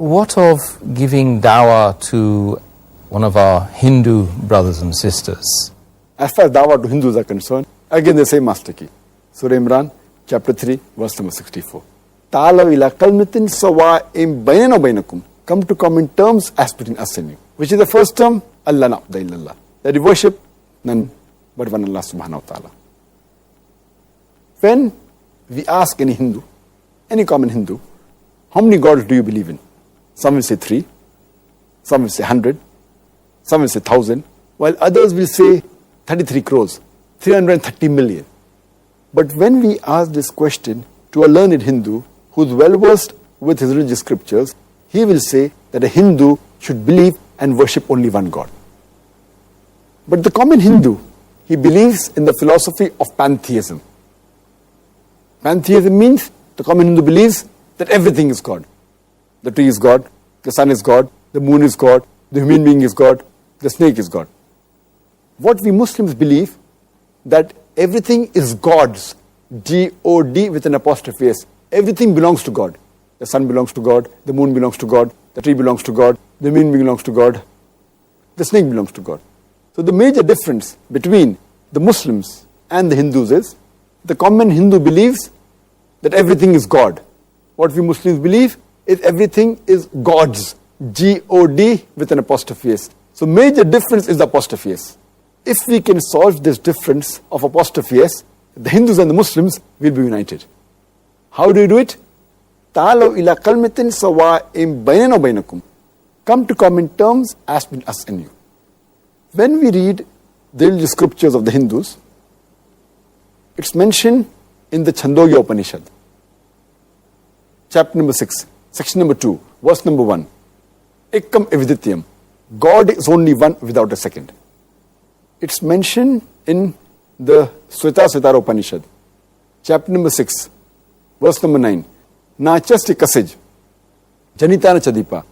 what of giving dawah to one of our Hindu brothers and sisters? As far as dawah to Hindus are concerned, again the same master key. Surah Imran, chapter 3, verse number 64. Ta'alaw ila kalmatin sawa'in baynana wa baynakum. Come to common terms as between us and you. Which is the first term? Allah na'budu illallah. That you worship none but one Allah subhanahu wa ta'ala. When we ask any Hindu, any common Hindu, how many gods do you believe in? Some will say 3, some will say 100, some will say 1,000, while others will say 33 crores, 330 million. But when we ask this question to a learned Hindu who is well versed with his religious scriptures, he will say that a Hindu should believe and worship only one God. But the common Hindu, he believes in the philosophy of pantheism. Pantheism means the common Hindu believes that everything is God. The tree is God, the sun is God, the moon is God, the human being is God, the snake is God. What we Muslims believe, that everything is God's, G-O-D with an apostrophe S. Everything belongs to God. The sun belongs to God, the moon belongs to God, the tree belongs to God, the human being belongs to God, the snake belongs to God. So the major difference between the Muslims and the Hindus is, the common Hindu believes that everything is God. What we Muslims believe is everything is God's, G-O-D with an apostrophe S. So major difference is the apostrophe S. If we can solve this difference of apostrophe S, the Hindus and the Muslims will be united. How do you do it? Ta'alaw ila kalmatin sawa'in baynana wa baynakum. Come to common terms as between us and you. When we read the religious scriptures of the Hindus, it's mentioned in the Chandogya Upanishad, chapter number 6, section number 2, verse number 1. Ekam evidityam. God is only one without a second. It's mentioned in the Sweta Upanishad, chapter number 6, verse number 9. Nachasti kasij, janitana chadipa.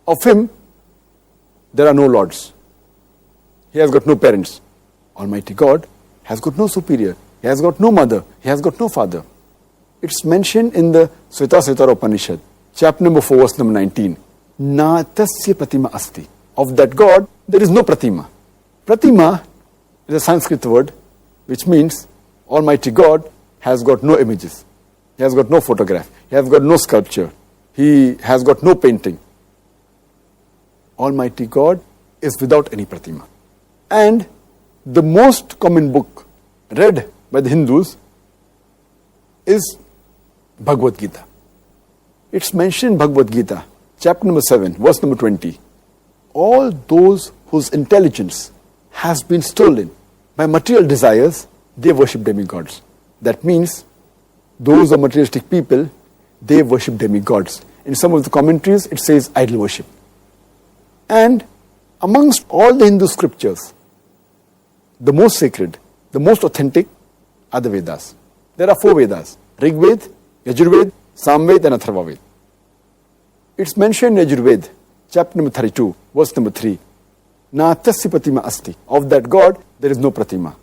Of him, there are no lords. He has got no parents. Almighty God has got no superior. He has got no mother. He has got no father. It's mentioned in the Sweta Upanishad, chapter number 4, verse number 19. Na tasya pratima asti. Of that God, there is no pratima. Pratima is a Sanskrit word which means Almighty God has got no images. He has got no photograph. He has got no sculpture. He has got no painting. Almighty God is without any pratima. And the most common book read by the Hindus is Bhagavad Gita. It's mentioned in Bhagavad Gita, chapter number 7, verse number 20. All those whose intelligence has been stolen by material desires, they worship demigods. That means those are materialistic people, they worship demigods. In some of the commentaries, it says idol worship. And amongst all the Hindu scriptures, the most sacred, the most authentic are the Vedas. There are 4 Vedas: Rig Ved, Yajurved, Samved and Atharvaved. It's mentioned in Yajurved, chapter number 32, verse number 3. Na tasya pratima asti. Of that God, there is no pratima.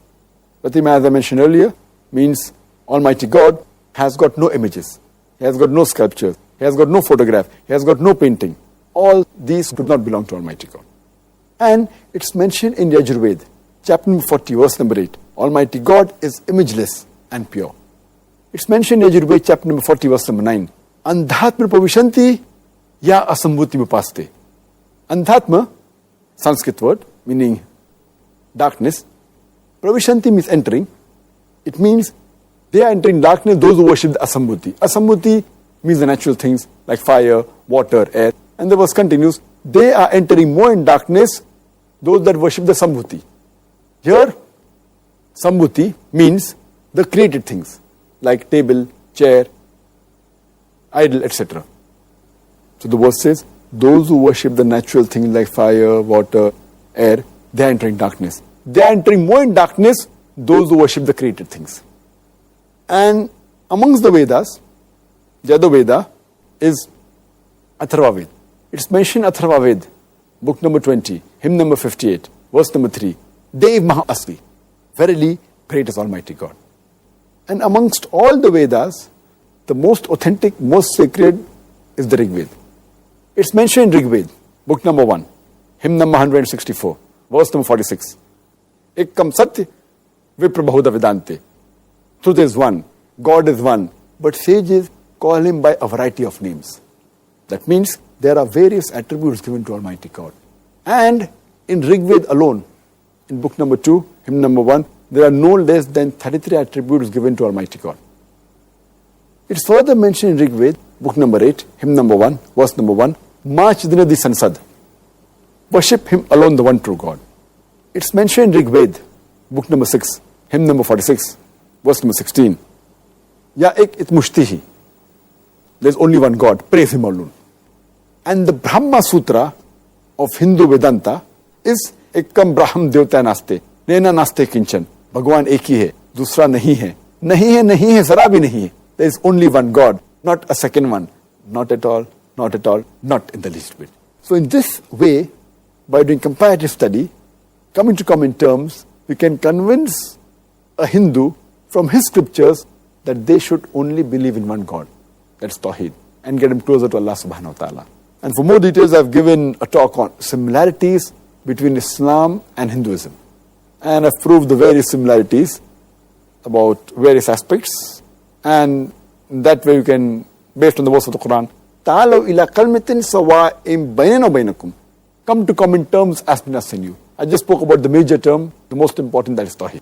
Pratima, as I mentioned earlier, means Almighty God has got no images. He has got no sculptures. He has got no photograph. He has got no painting. All these do not belong to Almighty God. And it's mentioned in Yajurved, chapter number 40, verse number 8. Almighty God is imageless and pure. It's mentioned in Yajurved, chapter number 40, verse number 9. Andhatma pravishanti ya asambhuti vipaste. Andhatma, Sanskrit word, meaning darkness. Pravishanti means entering. It means they are entering darkness, those who worship the asambhuti. Asambhuti means the natural things like fire, water, air. And the verse continues, they are entering more in darkness, those that worship the sambhuti. Here, sambhuti means the created things like table, chair, idol, etc. So the verse says, those who worship the natural things like fire, water, air, they are entering darkness. They are entering more in darkness, those who worship the created things. And amongst the Vedas, the other Veda is Atharvaved. It's mentioned Atharvaved, book number 20, hymn number 58, verse number 3. Dev Maha Asli. Verily, great is Almighty God. And amongst all the Vedas, the most authentic, most sacred is the Rig Veda. It's mentioned in Rig Veda, book number 1, hymn number 164, verse number 46. Ekkam Satya Viprabhuda Vedante. Truth is one, God is one, but sages call him by a variety of names. That means there are various attributes given to Almighty God. And in Rig Veda alone, in book number 2, hymn number 1, there are no less than 33 attributes given to Almighty God. It's further mentioned in Rig Veda, book number 8, hymn number 1, verse number 1, Ma Chidinadi Sansad. Worship him alone, the one true God. It's mentioned in Rig Veda, book number 6, hymn number 46, verse number 16. Ya ek it mushtihi. There's only one God, praise him alone. And the Brahma Sutra of Hindu Vedanta is Ekkam Braham Devta Naste, Nena Naste Kinchan. Bhagwan ek hi hai, dusra nahi hai. Nahi hai, zara bhi nahi hai. There is only one God, not a second one. Not at all, not at all, not in the least bit. So in this way, by doing comparative study, coming to common terms, we can convince a Hindu from his scriptures that they should only believe in one God. That's Tawheed. And get him closer to Allah subhanahu wa ta'ala. And for more details, I've given a talk on similarities between Islam and Hinduism. And I've proved the various similarities about various aspects. And that way you can, based on the verse of the Quran, Ta'alaw ila kalmatin sawa'im baynana wa baynakum. Come to common terms as between us and you. I just spoke about the major term, the most important, that is Tawheed.